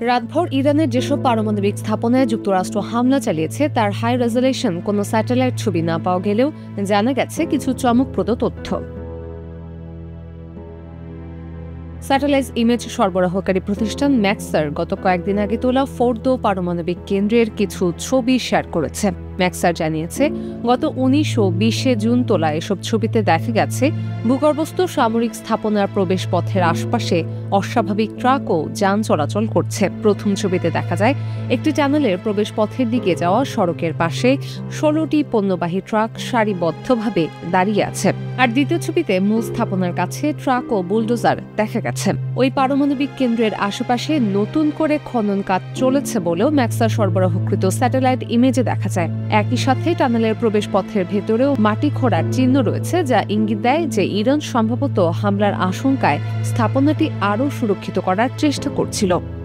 রাতভর ইরানের যেসব পারমাণবিক স্থাপনায় যুক্তরাষ্ট্র হামলা চালিয়েছে তার হাই রেজলিউশন কোনো স্যাটেলাইট ছবি না পাওয়া গেলেও জানা গেছে কিছু চমকপ্রদ তথ্য। স্যাটেলাইট ইমেজ সরবরাহকারী প্রতিষ্ঠান ম্যাক্সার গত কয়েকদিন আগে তোলা ফোর্দো পারমাণবিক কেন্দ্রের কিছু ছবি শেয়ার করেছে। ম্যাক্সার জানিয়েছে, গত 19 ও 20 জুন তোলা এসব ছবিতে দেখা গেছে ভূগর্ভস্থ সামরিক স্থাপনার প্রবেশ পথের আশপাশে অস্বাভাবিক ট্রাক ও যান চলাচল করছে। প্রথম ছবিতে দেখা যায় একটি টানেলের প্রবেশ পথের দিকে যাওয়া সড়কের পাশে 16টি পণ্যবাহী ট্রাক সারিবদ্ধভাবে দাঁড়িয়ে আছে, আর দ্বিতীয় ছবিতে মূল স্থাপনার কাছে ট্রাক ও বুলডোজার দেখা গেছে। ওই পারমাণবিক কেন্দ্রের আশেপাশে নতুন করে খনন কাজ চলেছে বলেও ম্যাক্সার সরবরাহকৃত স্যাটেলাইট ইমেজে দেখা যায়। একই সাথে টানেলের প্রবেশ পথের ভেতরেও মাটি খোঁড়ার চিহ্ন রয়েছে, যা ইঙ্গিত দেয় যে ইরান সম্ভবত হামলার আশঙ্কায় স্থাপনাটি আরও সুরক্ষিত করার চেষ্টা করছিল।